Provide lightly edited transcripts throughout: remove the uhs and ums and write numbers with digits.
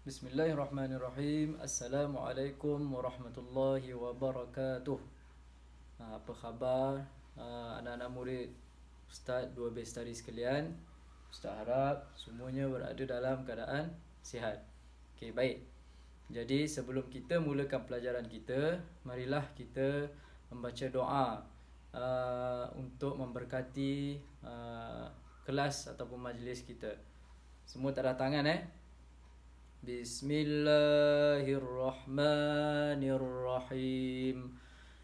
Bismillahirrahmanirrahim. Assalamualaikum warahmatullahi wabarakatuh. Apa khabar anak-anak murid Ustaz 2B Study sekalian? Ustaz harap semuanya berada dalam keadaan sihat. Okey, baik. Jadi sebelum kita mulakan pelajaran kita, marilah kita membaca doa untuk memberkati kelas ataupun majlis kita. Semua tak ada tangan Bismillahirrahmanirrahim.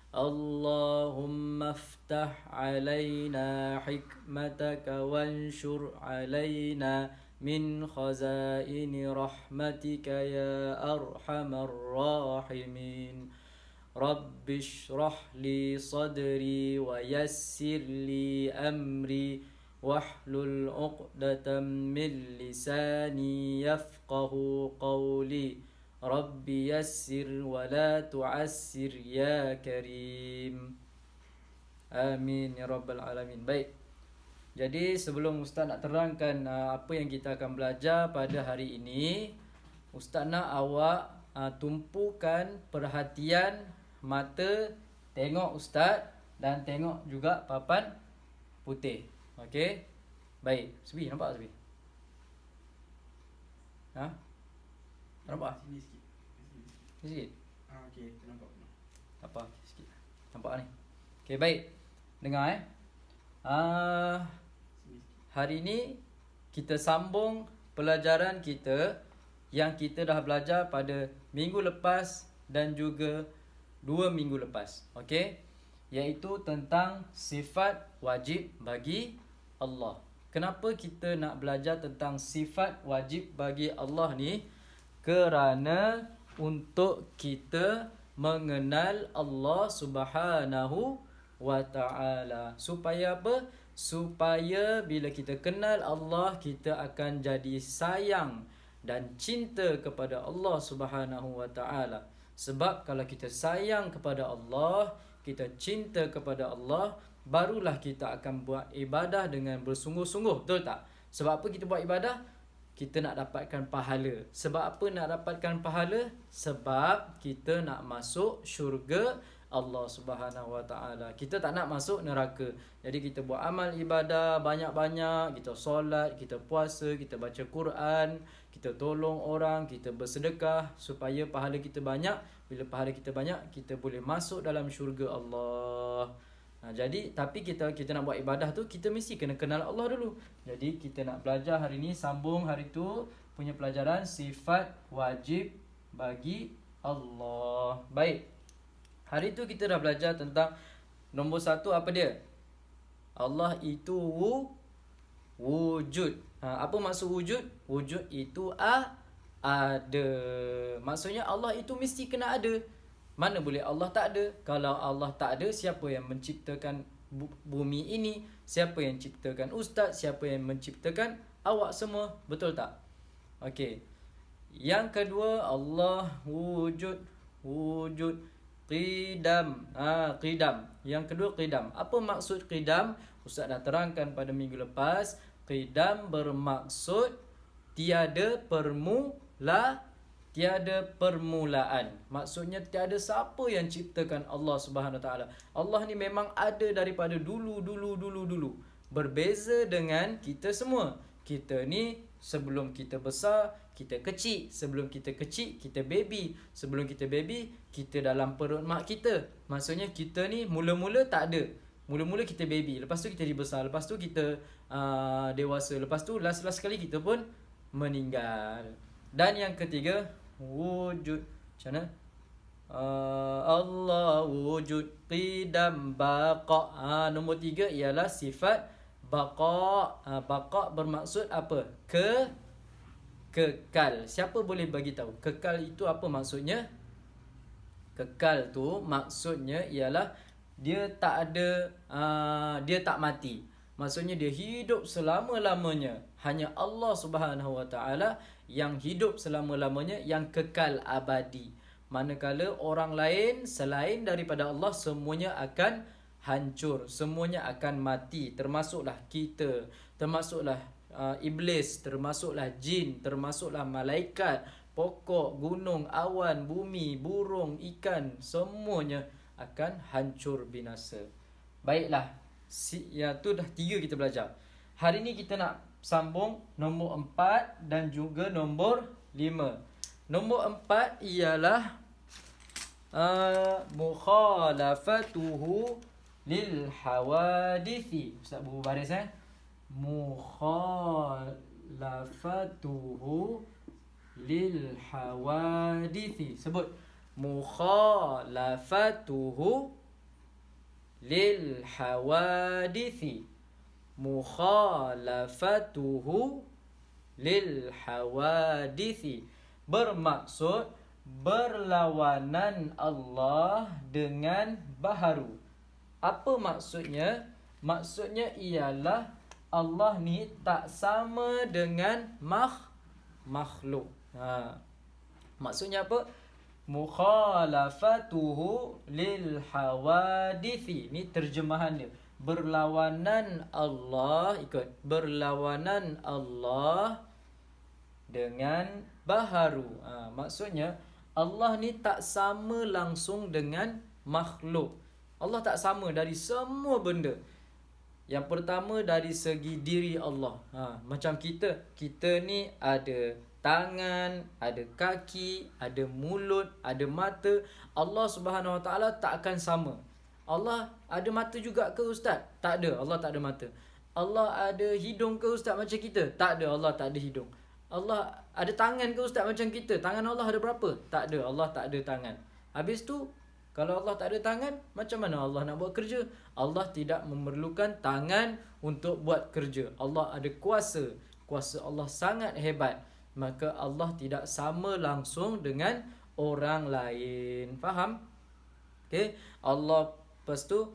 Allahumma aftah alaina hikmataka wanshur alaina min khazaini rahmatika ya arhamar rahimin. Rabbi shrah li sadri wa yassir li amri wahlul 'uqdatam min lisani yafqahu qawli. Rabbi yassir wa la tu'assir ya karim. Amin ya rabbal alamin. Baik. Jadi sebelum Ustaz nak terangkan apa yang kita akan belajar pada hari ini, Ustaz nak awak tumpukan perhatian mata, tengok Ustaz dan tengok juga papan putih. Okey. Baik. Sebi nampak Sebi? Nampak? Sini sikit. Ni sikit. Okey, nampak. Apa? Sikit. Nampak ni. Okey, baik. Dengar Sini sikit. hari ini kita sambung pelajaran kita yang kita dah belajar pada minggu lepas dan juga 2 minggu lepas. Okey? Iaitu tentang sifat wajib bagi Allah. Kenapa kita nak belajar tentang sifat wajib bagi Allah ni? Kerana untuk kita mengenal Allah Subhanahu wa ta'ala. Supaya apa? Supaya bila kita kenal Allah, kita akan jadi sayang dan cinta kepada Allah Subhanahu wa ta'ala. Sebab kalau kita sayang kepada Allah, kita cinta kepada Allah, barulah kita akan buat ibadah dengan bersungguh-sungguh. Betul tak? Sebab apa kita buat ibadah? Kita nak dapatkan pahala. Sebab apa nak dapatkan pahala? Sebab kita nak masuk syurga Allah Subhanahu wa ta'ala. Kita tak nak masuk neraka. Jadi kita buat amal ibadah banyak-banyak, kita solat, kita puasa, kita baca Quran, kita tolong orang, kita bersedekah supaya pahala kita banyak. Bila pahala kita banyak, kita boleh masuk dalam syurga Allah. Jadi tapi kita nak buat ibadah tu, kita mesti kena kenal Allah dulu. Jadi kita nak belajar hari ni, sambung hari tu punya pelajaran sifat wajib bagi Allah. Baik. Hari tu kita dah belajar tentang nombor 1, apa dia? Allah itu wujud. Apa maksud wujud? Wujud itu ada. Maksudnya Allah itu mesti kena ada. Mana boleh Allah tak ada? Kalau Allah tak ada, siapa yang menciptakan bumi ini? Siapa yang ciptakan ustaz? Siapa yang menciptakan awak semua? Betul tak? Okey. Yang kedua, Allah wujud. Qidam. Qidam. Yang kedua, qidam. Apa maksud qidam? Ustaz dah terangkan pada minggu lepas. Qidam bermaksud tiada permulaan. Maksudnya tiada siapa yang ciptakan Allah Subhanahu Wa Taala. Allah ni memang ada daripada dulu. Berbeza dengan kita semua. Kita ni sebelum kita besar, kita kecil. Sebelum kita kecil, kita baby. Sebelum kita baby, kita dalam perut mak kita. Maksudnya kita ni mula-mula tak ada. Mula-mula kita baby. Lepas tu kita dibesar. Lepas tu kita dewasa. Lepas tu last sekali kita pun meninggal. Dan yang ketiga, wujud. Macam mana? Allah wujud, qidam, baqa. Nombor 3 ialah sifat baqa. Baqa bermaksud apa? Kekal. Siapa boleh bagi tahu? Kekal itu apa maksudnya? Kekal tu maksudnya ialah dia tak ada, dia tak mati. Maksudnya dia hidup selama-lamanya. Hanya Allah Subhanahu Wa Taala yang hidup selama-lamanya, yang kekal abadi. Manakala orang lain selain daripada Allah, semuanya akan hancur, semuanya akan mati. Termasuklah kita, termasuklah iblis, termasuklah jin, termasuklah malaikat, pokok, gunung, awan, bumi, burung, ikan, semuanya akan hancur binasa. Baiklah, ya tu dah 3 kita belajar. Hari ni kita nak sambung nombor 4 dan juga nombor 5. Nombor 4 ialah mukhalafatuhu lil hawadithi. Ustaz buku baris mukhalafatuhu lil hawadithi. Sebut mukhalafatuhu lil hawadithi. Mukhalafatuhu lil hawadithi bermaksud berlawanan Allah dengan baharu. Apa maksudnya? Maksudnya ialah Allah ni tak sama dengan makhluk. Maksudnya apa? Mukhalafatuhu lil hawadithi. Ni terjemahan dia. Berlawanan Allah, ikut. Berlawanan Allah dengan baharu. Maksudnya Allah ni tak sama langsung dengan makhluk. Allah tak sama dari semua benda. Yang pertama dari segi diri Allah. Macam kita ni ada tangan, ada kaki, ada mulut, ada mata. Allah Subhanahu Wa Taala tak akan sama. Allah ada mata juga ke ustaz? Tak ada, Allah tak ada mata. Allah ada hidung ke ustaz macam kita? Tak ada, Allah tak ada hidung. Allah ada tangan ke ustaz macam kita? Tangan Allah ada berapa? Tak ada, Allah tak ada tangan. Habis tu, kalau Allah tak ada tangan, macam mana Allah nak buat kerja? Allah tidak memerlukan tangan untuk buat kerja. Allah ada kuasa. Kuasa Allah sangat hebat. Maka Allah tidak sama langsung dengan orang lain. Faham? Okay. Allah, lepas tu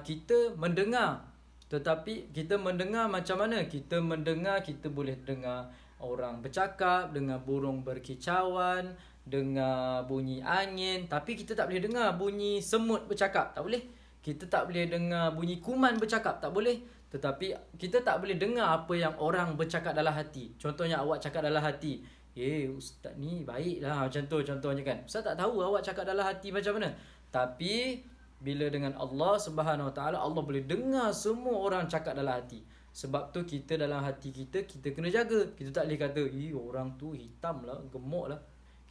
kita mendengar. Tetapi kita mendengar macam mana? Kita mendengar, kita boleh dengar orang bercakap, dengar burung berkicauan, dengar bunyi angin. Tapi kita tak boleh dengar bunyi semut bercakap. Tak boleh. Kita tak boleh dengar bunyi kuman bercakap. Tak boleh. Tetapi kita tak boleh dengar apa yang orang bercakap dalam hati. Contohnya awak cakap dalam hati, ustaz ni baiklah, macam tu contohnya kan. Ustaz tak tahu awak cakap dalam hati macam mana. Tapi bila dengan Allah Subhanahu Wa Taala, Allah boleh dengar semua orang cakap dalam hati. Sebab tu kita dalam hati kita kena jaga. Kita tak boleh kata, orang tu hitam lah, gemuk lah.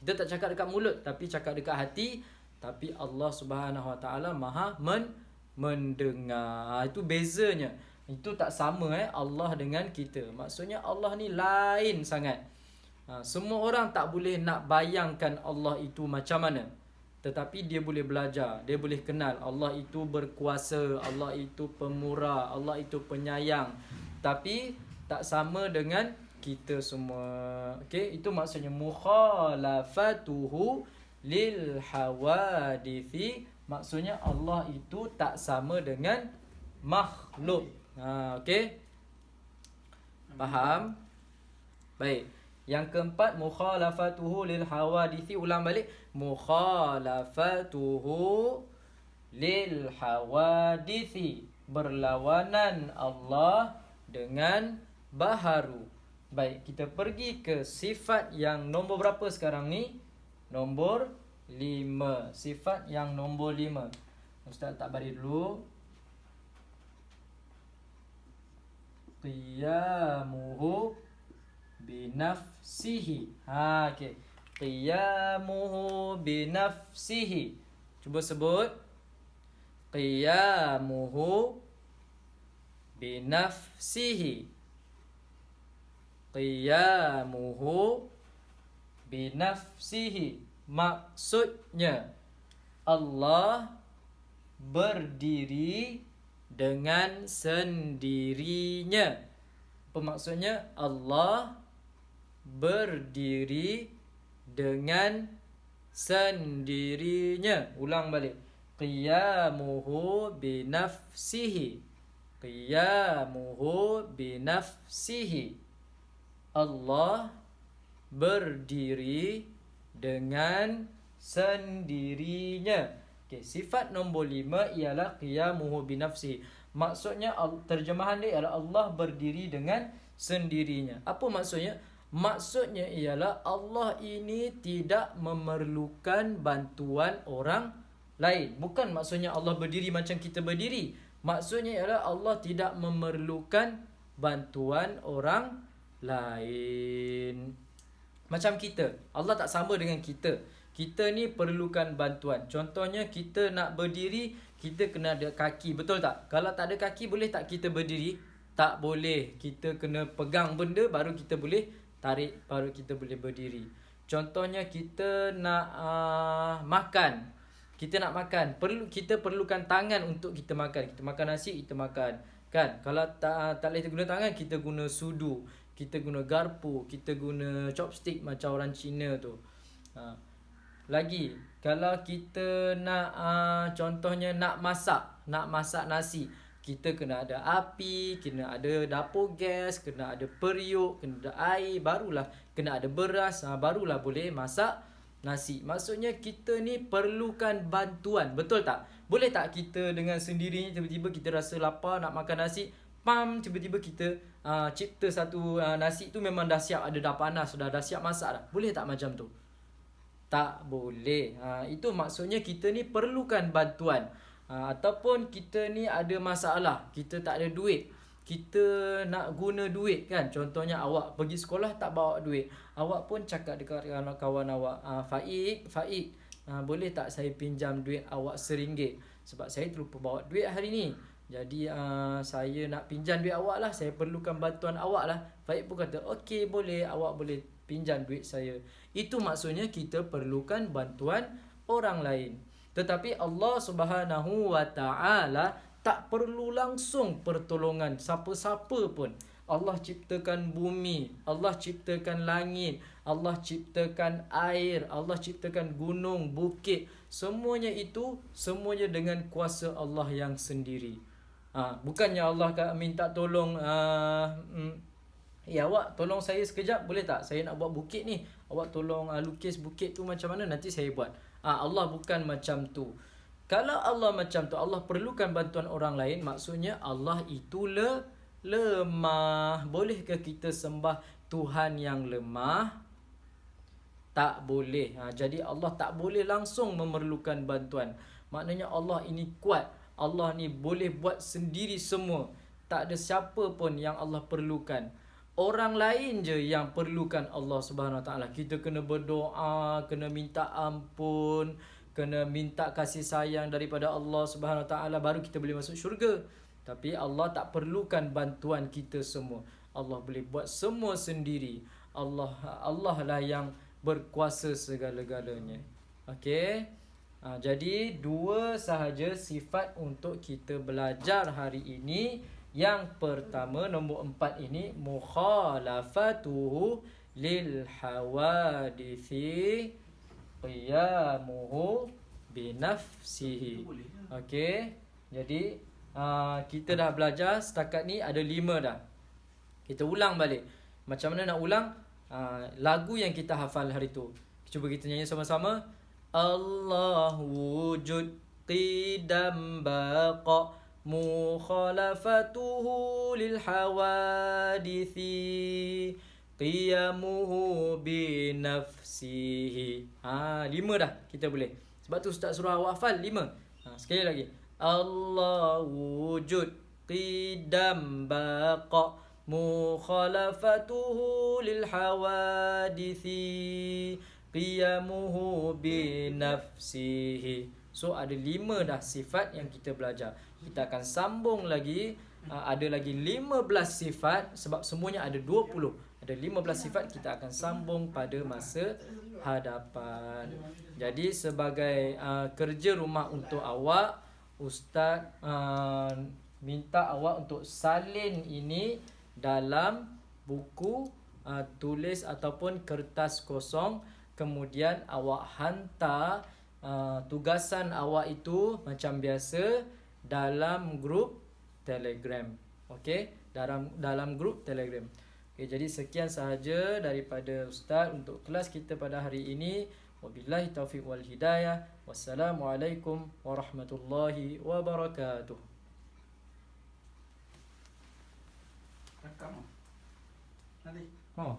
Kita tak cakap dekat mulut, tapi cakap dekat hati. Tapi Allah Subhanahu Wa Taala maha mendengar. Itu bezanya. Itu tak sama Allah dengan kita. Maksudnya Allah ni lain sangat. Semua orang tak boleh nak bayangkan Allah itu macam mana. Tetapi dia boleh belajar, dia boleh kenal Allah itu berkuasa, Allah itu pemurah, Allah itu penyayang. Tapi tak sama dengan kita semua. Okey, itu maksudnya mukhalafatuhu lil hawadithi. Maksudnya Allah itu tak sama dengan makhluk. Okey. Faham? Baik. Yang keempat, mukhalafatuhu lil hawadithi. Ulang balik. Mukhalafatuhu lil hawadithi. Berlawanan Allah dengan baharu. Baik, kita pergi ke sifat yang nombor berapa sekarang ni? Nombor 5. Sifat yang nombor 5. Ustaz tak bari dulu. Qiyamuhu binafsihi. Okey. Qiyamuhu binafsihi. Cuba sebut. Qiyamuhu binafsihi. Qiyamuhu binafsihi. Maksudnya Allah berdiri dengan sendirinya. Apa maksudnya? Allah berdiri dengan sendirinya. Ulang balik. Qiyamuhu binafsihi. Qiyamuhu binafsihi. Allah berdiri dengan sendirinya. Okay, sifat nombor 5 ialah qiyamuhu binafsihi. Maksudnya terjemahan dia ialah Allah berdiri dengan sendirinya. Apa maksudnya? Maksudnya ialah Allah ini tidak memerlukan bantuan orang lain. Bukan maksudnya Allah berdiri macam kita berdiri. Maksudnya ialah Allah tidak memerlukan bantuan orang lain. Macam kita, Allah tak sama dengan kita. Kita ni perlukan bantuan. Contohnya kita nak berdiri, kita kena ada kaki, betul tak? Kalau tak ada kaki, boleh tak kita berdiri? Tak boleh. Kita kena pegang benda baru kita boleh tarik, baru kita boleh berdiri. Contohnya kita nak makan. Kita nak makan, kita perlukan tangan untuk kita makan. Kita makan nasi, kita makan. Kan? Kalau tak boleh guna tangan, kita guna sudu, kita guna garpu, kita guna chopstick macam orang Cina tu. Lagi, kalau kita nak contohnya nak masak nasi, kita kena ada api, kena ada dapur gas, kena ada periuk, kena ada air, barulah kena ada beras, barulah boleh masak nasi. Maksudnya kita ni perlukan bantuan, betul tak? Boleh tak kita dengan sendirinya tiba-tiba kita rasa lapar nak makan nasi, tiba-tiba kita cipta satu nasi tu memang dah siap, ada dah panas, dah siap masak dah. Boleh tak macam tu? Tak boleh. Itu maksudnya kita ni perlukan bantuan. Ataupun kita ni ada masalah, kita tak ada duit, kita nak guna duit kan. Contohnya awak pergi sekolah tak bawa duit, awak pun cakap dekat kawan awak, Faik, boleh tak saya pinjam duit awak RM1, sebab saya terlupa bawa duit hari ni. Jadi saya nak pinjam duit awak lah, saya perlukan bantuan awak lah. Faik pun kata okey, boleh, awak boleh pinjam duit saya. Itu maksudnya kita perlukan bantuan orang lain. Tetapi Allah Subhanahu wa Ta'ala tak perlu langsung pertolongan siapa-siapa pun. Allah ciptakan bumi, Allah ciptakan langit, Allah ciptakan air, Allah ciptakan gunung, bukit. Semuanya itu, semuanya dengan kuasa Allah yang sendiri. Bukannya Allah minta tolong, awak tolong saya sekejap boleh tak? Saya nak buat bukit ni. Awak tolong lukis bukit tu macam mana, nanti saya buat. Allah bukan macam tu. Kalau Allah macam tu, Allah perlukan bantuan orang lain, maksudnya Allah itu lemah. Bolehkah kita sembah Tuhan yang lemah? Tak boleh. Jadi Allah tak boleh langsung memerlukan bantuan. Maknanya Allah ini kuat. Allah ni boleh buat sendiri semua. Tak ada siapa pun yang Allah perlukan. Orang lain je yang perlukan Allah Subhanahu Wa Taala. Kita kena berdoa, kena minta ampun, kena minta kasih sayang daripada Allah Subhanahu Wa Taala, baru kita boleh masuk syurga. Tapi Allah tak perlukan bantuan kita semua. Allah boleh buat semua sendiri. Allah lah yang berkuasa segala-galanya. Okey. Jadi dua sahaja sifat untuk kita belajar hari ini. Yang pertama, nombor 4 ini, mukhalafatuhu lil hawadithi qiyamuhu binafsihi. Okey. Jadi kita dah belajar setakat ni ada 5 dah. Kita ulang balik. Macam mana nak ulang? Lagu yang kita hafal hari tu. Cuba kita nyanyi sama-sama. Allah wujud qidam baqa mukhalafatuhu lil hawadithi qiyamuhu binafsihi. 5 dah kita boleh. Sebab tu Ustaz suruh awak hafal 5. Sekali lagi. Allah wujud qidam baqa mukhalafatuhu lil hawadithi qiyamuhu binafsihi. So ada 5 dah sifat yang kita belajar. Kita akan sambung lagi. Ada lagi 15 sifat. Sebab semuanya ada 20. Ada 15 sifat, kita akan sambung pada masa hadapan. Jadi sebagai kerja rumah untuk awak, Ustaz minta awak untuk salin ini dalam buku tulis ataupun kertas kosong. Kemudian awak hantar tugasan awak itu macam biasa dalam grup Telegram. Okey, dalam grup Telegram. Okey, jadi sekian sahaja daripada Ustaz untuk kelas kita pada hari ini. Wabillahi taufiq wal hidayah. Wassalamualaikum warahmatullahi wabarakatuh. Rekam. Nanti. Oh.